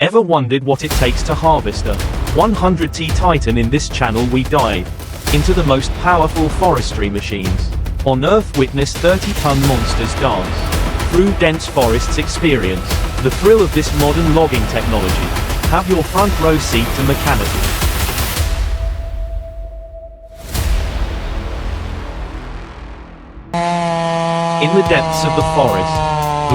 Ever wondered what it takes to harvest a 100T Titan? In this channel we dive into the most powerful forestry machines on Earth. Witness 30-ton monsters dance through dense forests. Experience the thrill of this modern logging technology. Have your front row seat to mechanical in the depths of the forest.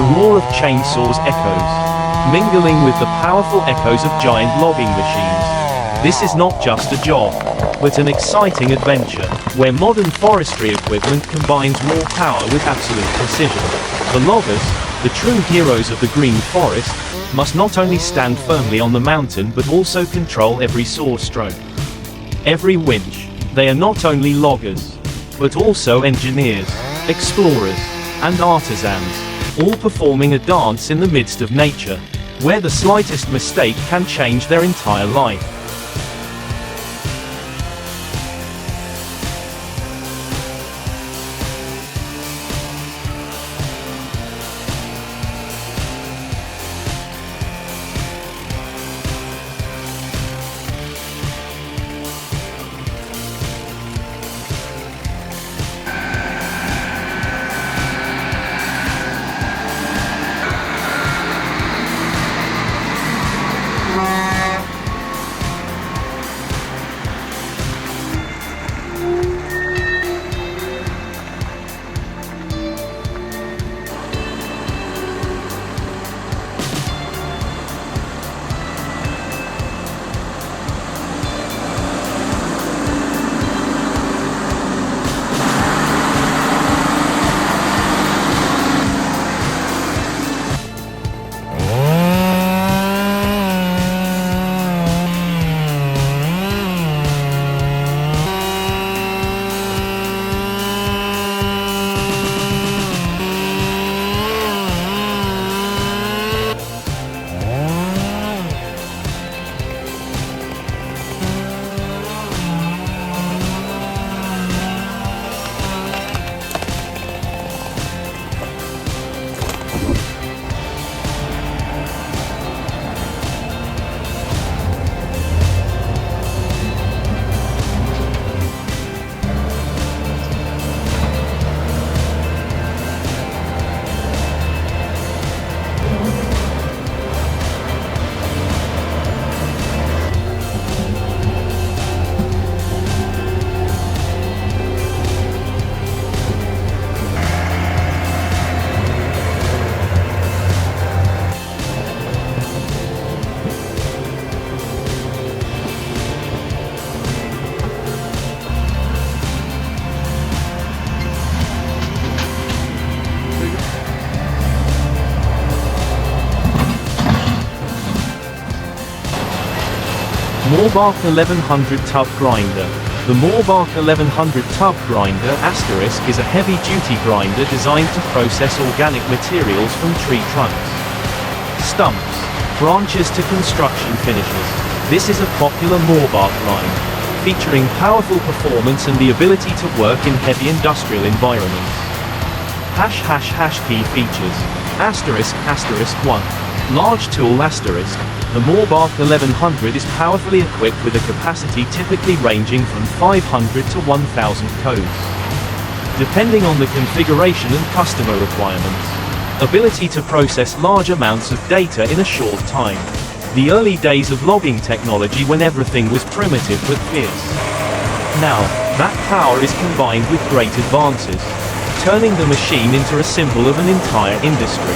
The roar of chainsaws echoes, mingling with the powerful echoes of giant logging machines. This is not just a job, but an exciting adventure, where modern forestry equipment combines raw power with absolute precision. The loggers, the true heroes of the green forest, must not only stand firmly on the mountain but also control every saw stroke, every winch. They are not only loggers, but also engineers, explorers, and artisans, all performing a dance in the midst of nature, where the slightest mistake can change their entire life. Morbark 1100 Tub Grinder. The Morbark 1100 Tub Grinder * is a heavy-duty grinder designed to process organic materials from tree trunks, stumps, branches to construction finishes. This is a popular Morbark line, featuring powerful performance and the ability to work in heavy industrial environments. Key features. ***1. Large tool ***. The Morbark 1100 is powerfully equipped with a capacity typically ranging from 500 to 1000 codes, depending on the configuration and customer requirements. Ability to process large amounts of data in a short time. The early days of logging technology, when everything was primitive but fierce. Now, that power is combined with great advances, turning the machine into a symbol of an entire industry.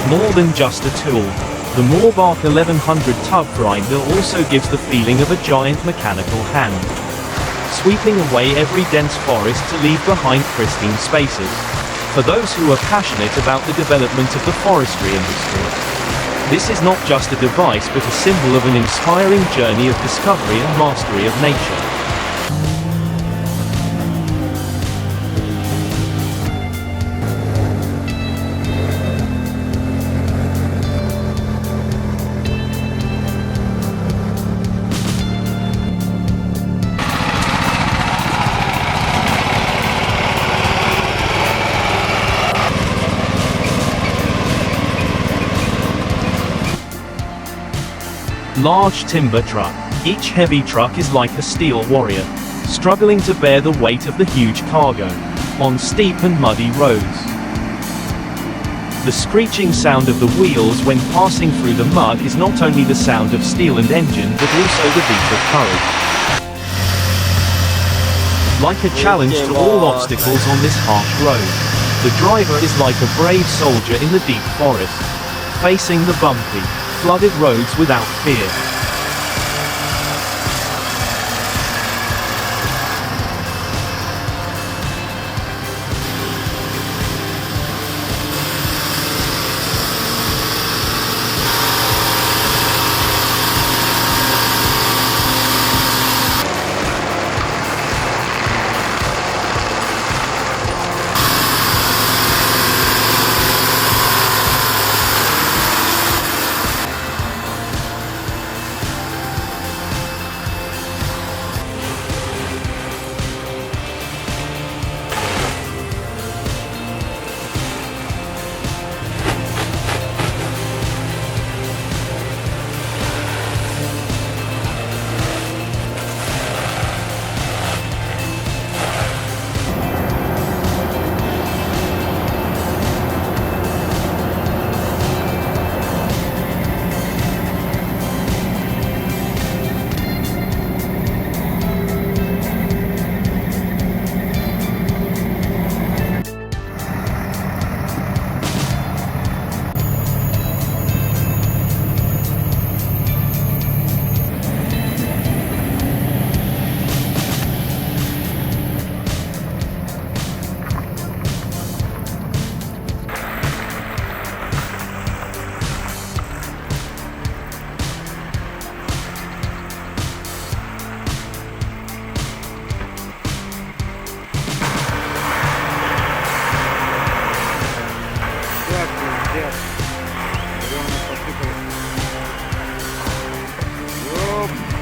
More than just a tool, the Morbark 1100 Tub Grinder also gives the feeling of a giant mechanical hand, sweeping away every dense forest to leave behind pristine spaces. For those who are passionate about the development of the forestry industry, this is not just a device but a symbol of an inspiring journey of discovery and mastery of nature. Large timber truck. Each heavy truck is like a steel warrior, struggling to bear the weight of the huge cargo, on steep and muddy roads. The screeching sound of the wheels when passing through the mud is not only the sound of steel and engine but also the beat of courage. Like a challenge to all obstacles on this harsh road, the driver is like a brave soldier in the deep forest, facing the bumpy, flooded roads without fear.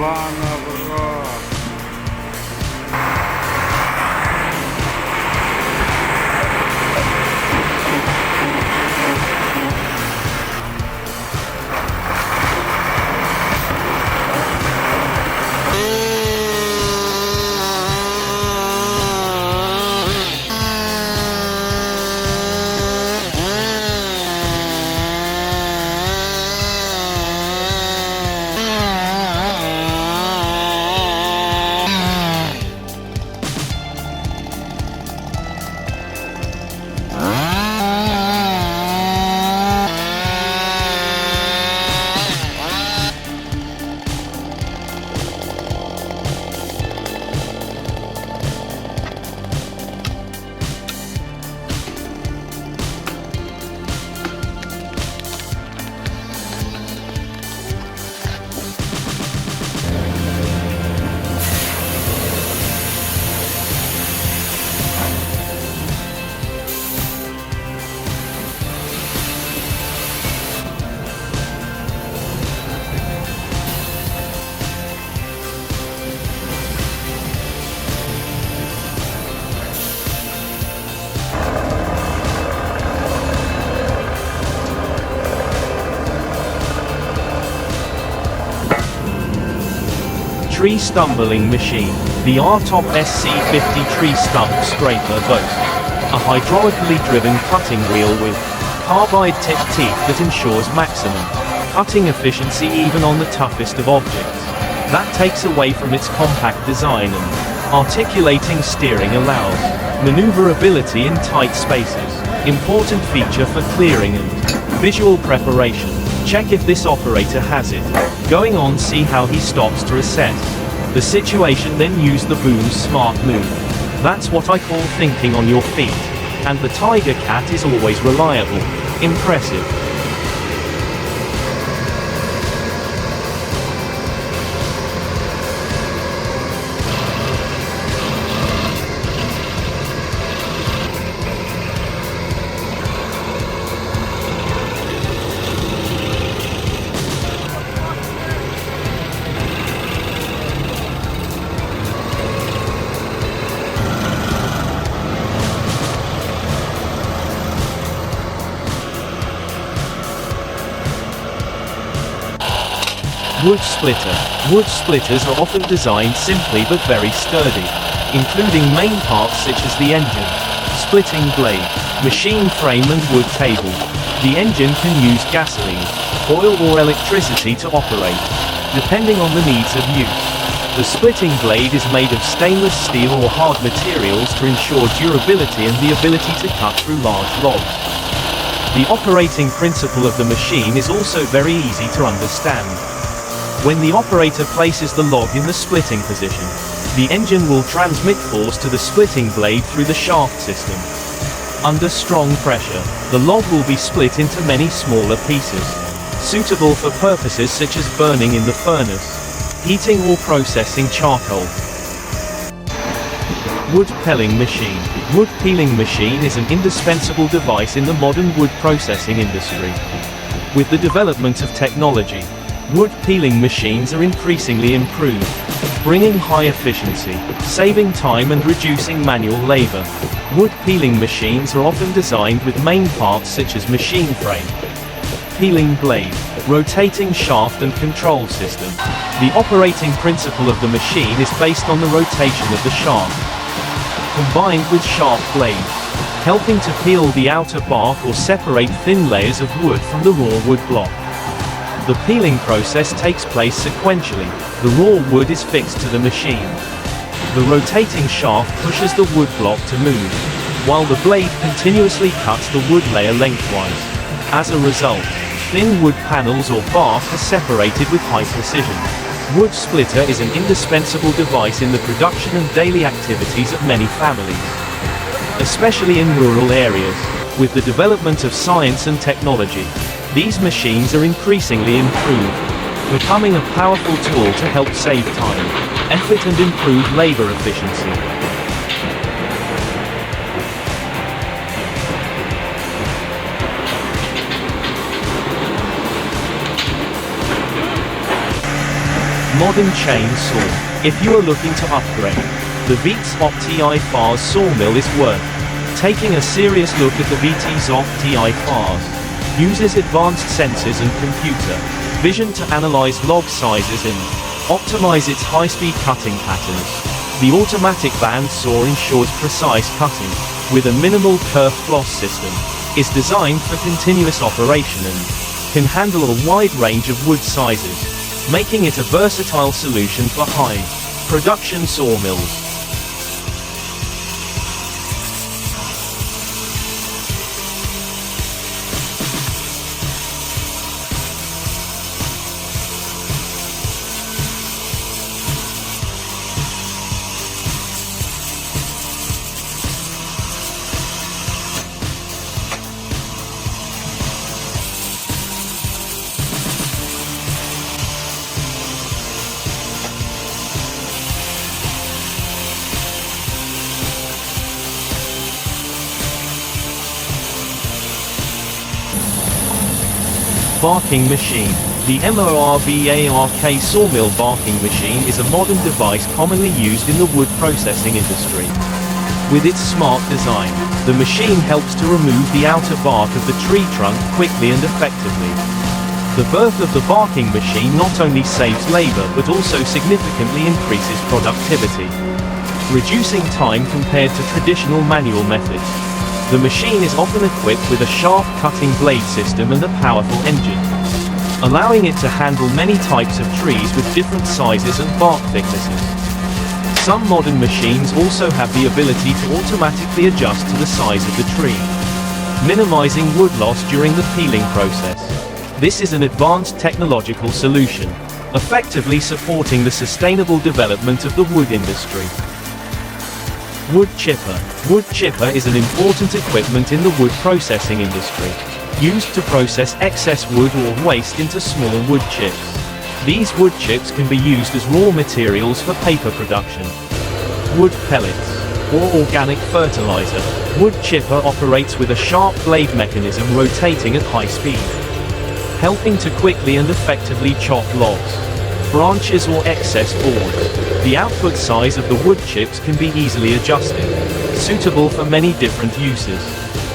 Ёбана в рот. Tree stumbling machine. The R-Top SC50 tree stump scraper boasts a hydraulically driven cutting wheel with carbide tipped teeth that ensures maximum cutting efficiency even on the toughest of objects. That takes away from its compact design, and articulating steering allows maneuverability in tight spaces. Important feature for clearing and visual preparation. Check if this operator has it. Going on, see how he stops to assess the situation, then use the boom's smart move. That's what I call thinking on your feet. And the Tiger Cat is always reliable. Impressive. Wood splitter. Wood splitters are often designed simply but very sturdy, including main parts such as the engine, splitting blade, machine frame and wood table. The engine can use gasoline, oil or electricity to operate, depending on the needs of use. The splitting blade is made of stainless steel or hard materials to ensure durability and the ability to cut through large logs. The operating principle of the machine is also very easy to understand. When the operator places the log in the splitting position, the engine will transmit force to the splitting blade through the shaft system. Under strong pressure, the log will be split into many smaller pieces, suitable for purposes such as burning in the furnace, heating or processing charcoal. Wood pelling machine. Wood peeling machine is an indispensable device in the modern wood processing industry. With the development of technology, wood peeling machines are increasingly improved, bringing high efficiency, saving time and reducing manual labor. Wood peeling machines are often designed with main parts such as machine frame, peeling blade, rotating shaft and control system. The operating principle of the machine is based on the rotation of the shaft, combined with sharp blades, helping to peel the outer bark or separate thin layers of wood from the raw wood block. The peeling process takes place sequentially. The raw wood is fixed to the machine. The rotating shaft pushes the wood block to move, while the blade continuously cuts the wood layer lengthwise. As a result, thin wood panels or bark are separated with high precision. Wood splitter is an indispensable device in the production and daily activities of many families, especially in rural areas. With the development of science and technology, these machines are increasingly improved, becoming a powerful tool to help save time, effort and improve labor efficiency. Modern chainsaw. If you are looking to upgrade, the VTSOP TI-FARS sawmill is worth taking a serious look at the VTSOP TI-FARS. Uses advanced sensors and computer vision to analyze log sizes and optimize its high-speed cutting patterns. The automatic band saw ensures precise cutting, with a minimal kerf floss system, is designed for continuous operation and can handle a wide range of wood sizes, making it a versatile solution for high-production sawmills. Barking machine. The Morbark sawmill barking machine is a modern device commonly used in the wood processing industry. With its smart design, the machine helps to remove the outer bark of the tree trunk quickly and effectively. The birth of the barking machine not only saves labor but also significantly increases productivity, reducing time compared to traditional manual methods. The machine is often equipped with a sharp cutting blade system and a powerful engine, allowing it to handle many types of trees with different sizes and bark thicknesses. Some modern machines also have the ability to automatically adjust to the size of the tree, minimizing wood loss during the peeling process. This is an advanced technological solution, effectively supporting the sustainable development of the wood industry. Wood chipper. Wood chipper is an important equipment in the wood processing industry, used to process excess wood or waste into small wood chips. These wood chips can be used as raw materials for paper production, wood pellets, or organic fertilizer. Wood chipper operates with a sharp blade mechanism rotating at high speed, helping to quickly and effectively chop logs, branches or excess boards. The output size of the wood chips can be easily adjusted, suitable for many different uses.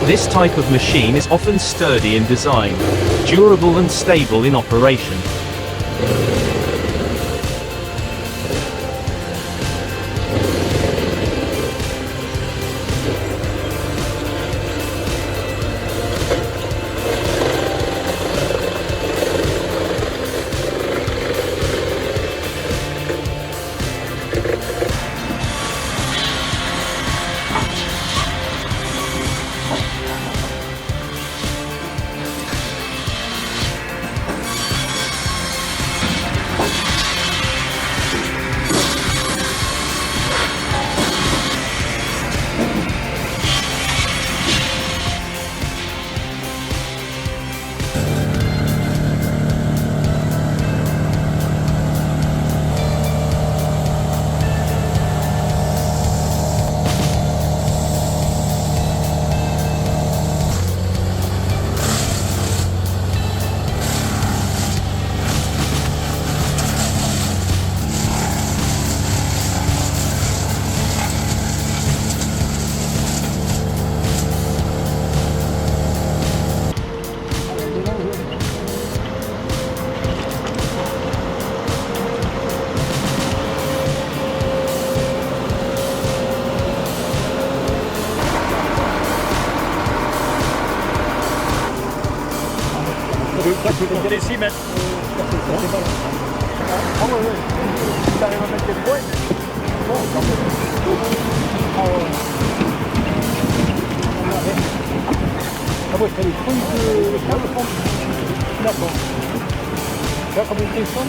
This type of machine is often sturdy in design, durable and stable in operation. Donc les 6 mètres. Ah ouais, ouais. Tu arrives à mettre des points. Bon, quand même. Ah ouais. Ah ouais, t'as les trucs de câble fond. D'accord. Tu vois comme une téléphone.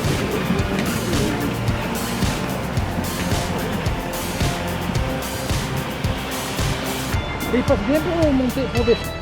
Et il passe bien pour monter, pour descendre.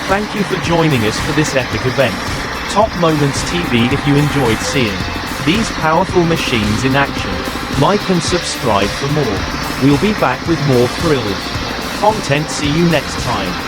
Thank you for joining us for this epic event. Top Moments TV if you enjoyed seeing these powerful machines in action. Like and subscribe for more. We'll be back with more thrills content. See you next time.